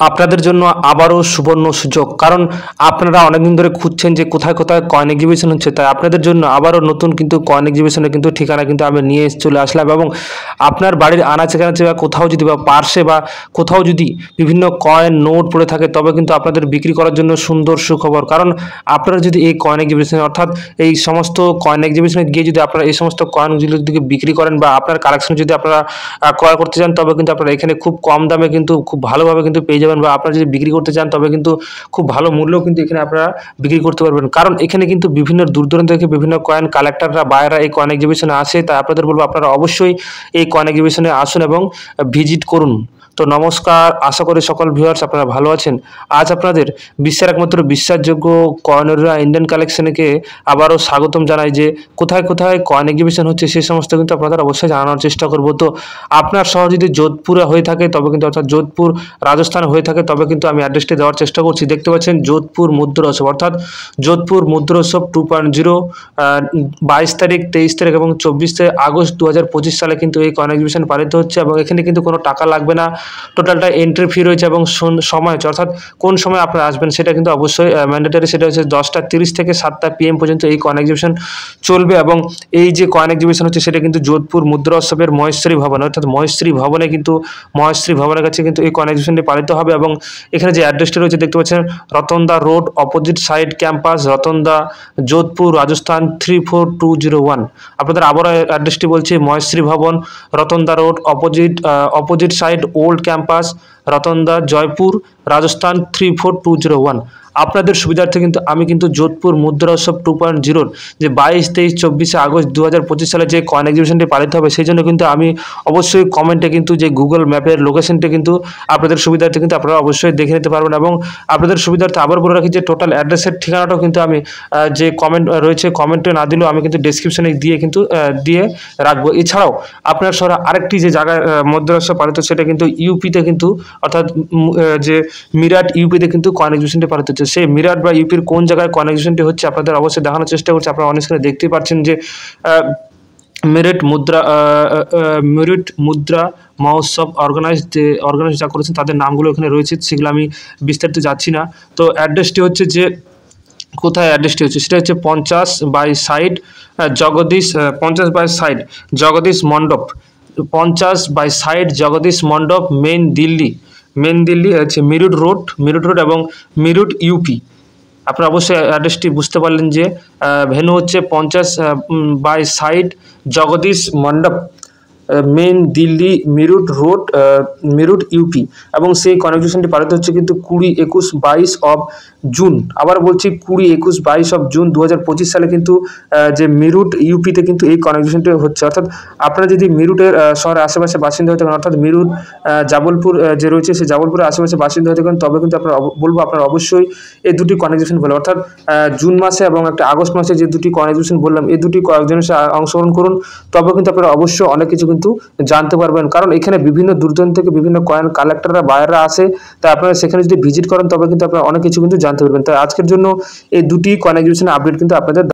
আপনাদের জন্য আবারও সুবর্ণ সুযোগ, কারণ আপনারা অনেকদিন ধরে খুঁজছেন যে কোথায় কোথায় কয়েন এক্সিবিশন হচ্ছে। তাই আপনাদের জন্য আবারও নতুন কিন্তু কয়েন এক্সিবিশনের কিন্তু ঠিকানা কিন্তু আমি নিয়ে চলে আসলাম। এবং আপনার বাড়ির আনাচে কানাচে বা কোথাও যদি বা পার্শ্বে বা কোথাও যদি বিভিন্ন কয়েন নোট পড়ে থাকে, তবে কিন্তু আপনাদের বিক্রি করার জন্য সুন্দর সুখবর। কারণ আপনারা যদি এই কয়েন এক্সিবিশনে অর্থাৎ এই সমস্ত কয়েন এক্সিবিশনে গিয়ে যদি আপনারা এই সমস্ত কয়েনগুলো যদি বিক্রি করেন বা আপনার কালেকশন যদি আপনারা ক্রয় করতে চান, তবে কিন্তু আপনারা এখানে খুব কম দামে কিন্তু খুব ভালোভাবে কিন্তু পেয়ে যাবেন। বা আপনারা যদি বিক্রি করতে চান, তবে কিন্তু খুব ভালো মূল্যও কিন্তু এখানে আপনারা বিক্রি করতে পারবেন। কারণ এখানে কিন্তু বিভিন্ন দূর দূরান্ত থেকে বিভিন্ন কয়েন কালেক্টররা বায়রা এই কয়েন এক্সিবিশনে আসে। তাই আপনাদের বলবো আপনারা অবশ্যই এই কয়েন এক্সিবিশনে আসুন এবং ভিজিট করুন। তো নমস্কার, আশা করি সকল ভিউয়ার্স আপনারা ভালো আছেন। আজ আপনাদের বিশ্বের একমাত্র বিশ্বাসযোগ্য কয়েনেরা ইন্ডিয়ান কালেকশনকে আবারও স্বাগতম জানাই। যে কোথায় কোথায় কয়েন এক্সিবিশন হচ্ছে সেই সমস্ত কিন্তু আপনাদের অবশ্যই জানানোর চেষ্টা করব। তো আপনার শহর যদি যোধপুরে হয়ে থাকে, তবে কিন্তু অর্থাৎ যোধপুর রাজস্থান হয়ে থাকে, তবে কিন্তু আমি অ্যাড্রেসটি দেওয়ার চেষ্টা করছি। দেখতে পাচ্ছেন যোধপুর মুদ্রা উৎসব, অর্থাৎ যোধপুর মুদ্রা উৎসব 2.0 22 তারিখ, 23 তারিখ এবং 24 আগস্ট 2025 সালে কিন্তু এই কয়েন এক্সিবিশন পালিত হচ্ছে। এবং এখানে কিন্তু কোনো টাকা লাগবে না, টোটালটা এন্ট্রি ফি রয়েছে এবং সময় হচ্ছে অর্থাৎ কোন সময় আপনারা আসবেন সেটা কিন্তু অবশ্যই ম্যান্ডেটারি। সেটা হচ্ছে 10:30 থেকে 7টা PM পর্যন্ত এই কয়েন এক্সিবিশন চলবে। এবং এই যে কয়েন এক্সিবিশন হচ্ছে সেটা কিন্তু যোধপুর মুদ্রা উৎসবের মহেশ্বরী ভবন, অর্থাৎ মহেশ্বরী ভবনে কিন্তু মহেশ্বরী ভবনের কাছে কিন্তু এই কয়েন এক্সিবিশনটি পালিত হবে। এবং এখানে যে অ্যাড্রেসটি রয়েছে দেখতে পাচ্ছেন, Ratanada road, opposite side campus, Ratanada, Jodhpur, Rajasthan 34201। আপনাদের আবারও অ্যাড্রেসটি বলছি, Maheshwari Bhawan, Ratanada road, opposite side old campus, Ratanada, Jaipur, Rajasthan 34201। আপনাদের সুবিধার্থে কিন্তু আমি কিন্তু যোধপুর মুদ্রা উৎসব 2.0 যে 22, 23, 24 আগস্ট 2025 সালে যে কয়েন এক্সিবিশনটি পালিত হবে, সেই জন্য কিন্তু আমি অবশ্যই কমেন্টে কিন্তু যে গুগল ম্যাপের লোকেশনটি কিন্তু আপনাদের সুবিধার্থে কিন্তু আপনারা অবশ্যই দেখে নিতে পারবেন। এবং আপনাদের সুবিধার্থে আবার বলে রাখি যে টোটাল অ্যাড্রেসের ঠিকানাটাও কিন্তু আমি যে কমেন্ট রয়েছে, কমেন্টে না দিলেও আমি কিন্তু ডেসক্রিপশনে দিয়ে রাখবো। এছাড়াও আপনার শহরে আরেকটি যে জায়গায় মুদ্রা উৎসব পালিত, সেটা কিন্তু ইউপিতে কিন্তু অর্থাৎ যে মিরাট ইউপিতে কিন্তু কয়েন এক্সিবিশনটি পালিত হচ্ছে। সেই মিরাট বা ইউপির কোন জায়গায় কয়েন এক্সিবিশনটি হচ্ছে আপনাদের অবশ্যই দেখানোর চেষ্টা করছি। আপনারা অনেক স্ক্রিনে দেখতেই পাচ্ছেন যে মেরিট মুদ্রা মহোৎসব অর্গানাইজ যা করেছেন তাদের নামগুলো এখানে রয়েছে, সেগুলো আমি বিস্তারিত যাচ্ছি না। তো অ্যাড্রেসটি হচ্ছে যে কোথায় অ্যাড্রেসটি হচ্ছে সেটা হচ্ছে 50 বাই সাইড জগদীশ মণ্ডপ, 50 বাই সাইড জগদীশ মণ্ডপ, মেন দিল্লি হচ্ছে মিরুট রোড এবং মিরুট ইউপি। আপনারা অবশ্যই অ্যাড্রেসটি বুঝতে পারলেন যে ভেন্যু হচ্ছে 50 বাই সাইড জগদীশ মণ্ডপ, মেন দিল্লি, মিরুট ইউপি। এবং সেই কয়েন এক্সিবিশনটি পালিত হচ্ছে কিন্তু 20, 21, 22 অফ জুন। আবার বলছি 20, 21, 22 অফ জুন 2025 সালে কিন্তু যে মিরুট ইউপিতে কিন্তু এই কয়েন এক্সিবিশনটি হচ্ছে। অর্থাৎ আপনারা যদি মিরুটের শহরের আশেপাশে বাসিন্দা হয়ে থাকেন, অর্থাৎ মিরুট জাবলপুর যে রয়েছে সেই জাবলপুরের আশেপাশে বাসিন্দা হয়ে থাকেন, তবে কিন্তু আপনারা বলবো আপনারা অবশ্যই এই দুটি কয়েন এক্সিবিশন বলে, অর্থাৎ জুন মাসে এবং একটা আগস্ট মাসে যে দুটি কয়েন এক্সিবিশন বললাম, এই দুটি কয়েকজনের সাথে অংশগ্রহণ করুন, তবে কিন্তু আপনারা অবশ্যই অনেক কিছু কিন্তু জানতে পারবেন। কারণ এখানে বিভিন্ন দূরদূরান্ত থেকে বিভিন্ন কয়েন কালেক্টররা বায়াররা আসে। তাই আপনারা সেখানে যদি ভিজিট করেন, তবে কিন্তু আপনারা অনেক কিছু কিন্তু জানতে পারবেন। তাই আজকের জন্য এই দুটি কয়েন এক্সিবিশনের আপডেট কিন্তু আপনাদের